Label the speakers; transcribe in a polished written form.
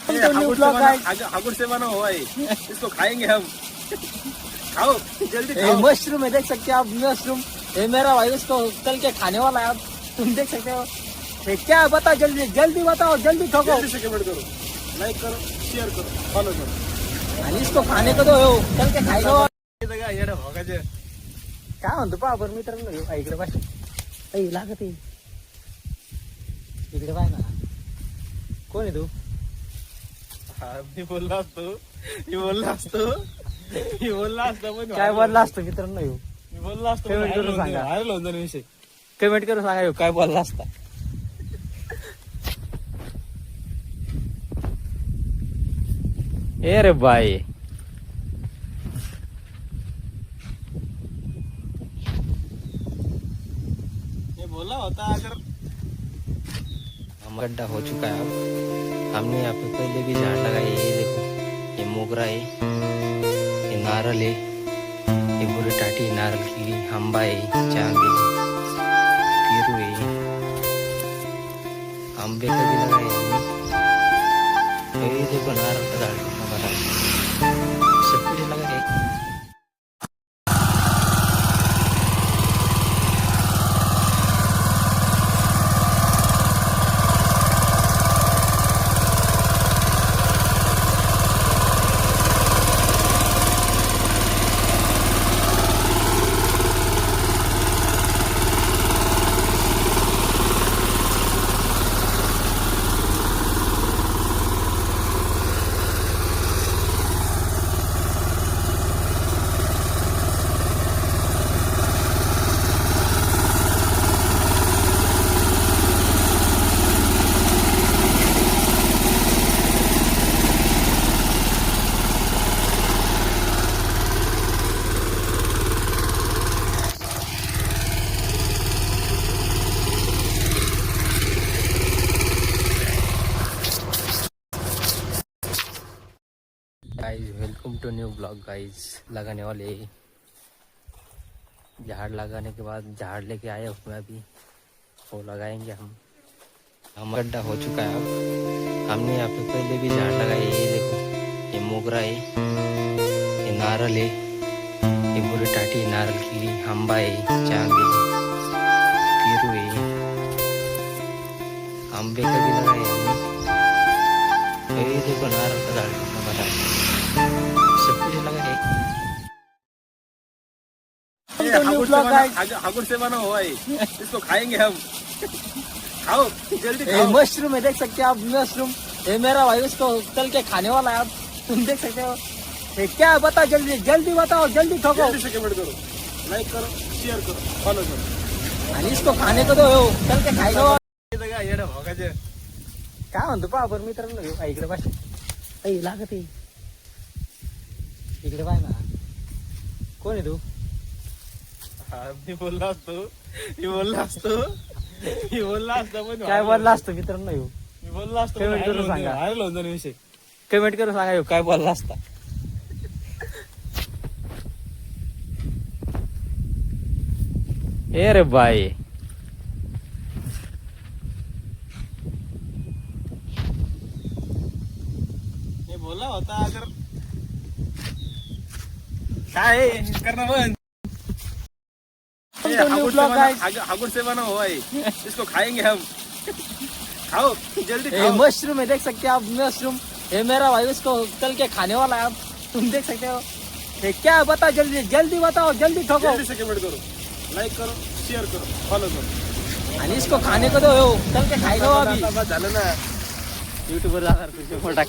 Speaker 1: हागुड़ से बना हुआ है, इसको खाएंगे हम। खाओ जल्दी खाओ।
Speaker 2: मशरूम है, देख सकते हो आप, मशरूम। ये मेरा भाई इसको तल के खाने वाला है, आप तुम देख सकते हो। ये क्या है बताओ, जल्दी जल्दी बताओ, जल्दी ठोको।
Speaker 1: जल्दी से कमेंट करो, लाइक करो, शेअर करो, फॉलो करो
Speaker 2: आणि इसको खाने को दो, तल के खायला
Speaker 1: येडं भोगाचे।
Speaker 2: काय म्हणतो पहा बरं मित्रांनो, इकडे पाय लागत आहे, इकडे पाय ना, कोण आहे तू?
Speaker 1: मी बोलला असतो पण
Speaker 2: काय बोलला असतो मित्रांनो?
Speaker 1: मी बोलला असतो,
Speaker 2: कमेंट करून सांगा.
Speaker 1: व्हायरल होऊन जाईल विषय.
Speaker 2: कमेंट करून सांगा काय बोलला असता. ए रे बाई,
Speaker 1: ये बोला होता अगर
Speaker 2: गड्ढा हो चुका है अब। हमने यहाँ पे पहले भी झाड़ लगाए, ये देखो, ये मोगरा है, ये नारल है, ये बुरे टाटी नारल की, हम्बा है, चांदी, पेरू है, आंबे का भी लगाए हमने। ये देखो नारल का झाड़ कितना बड़ा है, सब कुछ लगा है। Guys welcome to new blog. Guys लगाने वाले झाड़ लगाने के बाद झाड़ लेके आए उसमें अभी वो लगाएंगे हम गड्ढा हो चुका है अब। हमने यहाँ पे पहले भी झाड़ लगाए, ये देखो, ये मोगरा है, ये नारल है, ये बुरे टाटी नारल की, हम्बा है, चांदी, पेरू है, आंबे का भी लगाए हमने। ये देखो नारल का झाड़ कितना बड़ा है, सब कुछ लगा है।
Speaker 1: हागुड़ से बना हुआ है, इसको खाएंगे हम। खाओ जल्दी खाओ।
Speaker 2: मशरूम है, देख सकते हो आप, मशरूम। ये मेरा भाई इसको तल के खाने वाला है, आप तुम देख सकते हो। ये क्या है बताओ, जल्दी जल्दी बताओ, जल्दी ठोको।
Speaker 1: जल्दी से कमेंट करो, लाइक करो, शेअर करो, फॉलो करो
Speaker 2: आणि इसको खाने को दो, तल के खायला
Speaker 1: येडं भोगाचे।
Speaker 2: काय म्हणतो पहा बरं मित्रांनो, इकडे पाय लागत आहे, इकडे पाय ना, कोण आहे तू?
Speaker 1: मी बोलला असतो पण
Speaker 2: काय बोलला असतो मित्रांनो?
Speaker 1: मी बोलला असतो,
Speaker 2: कमेंट करून सांगा.
Speaker 1: व्हायरल होऊन जाईल विषय.
Speaker 2: कमेंट करून सांगा काय बोलला असता. ए रे बाई,
Speaker 1: ये बोला होता अगर काय करना बंद। हागुड़ से बना हुआ है, इसको खाएंगे हम। खाओ जल्दी खाओ।
Speaker 2: मशरूम है, देख सकते हो आप, मशरूम। ये मेरा भाई इसको तल के खाने वाला है, आप तुम देख सकते हो। ये क्या है बताओ, जल्दी जल्दी बताओ, जल्दी ठोको।
Speaker 1: जल्दी से कमेंट करो, लाइक करो, शेअर करो, फॉलो करो
Speaker 2: आणि इसको खाने को दो, तल के खायला
Speaker 1: झालं ना,
Speaker 2: युट्यूबवर जाणार मोठा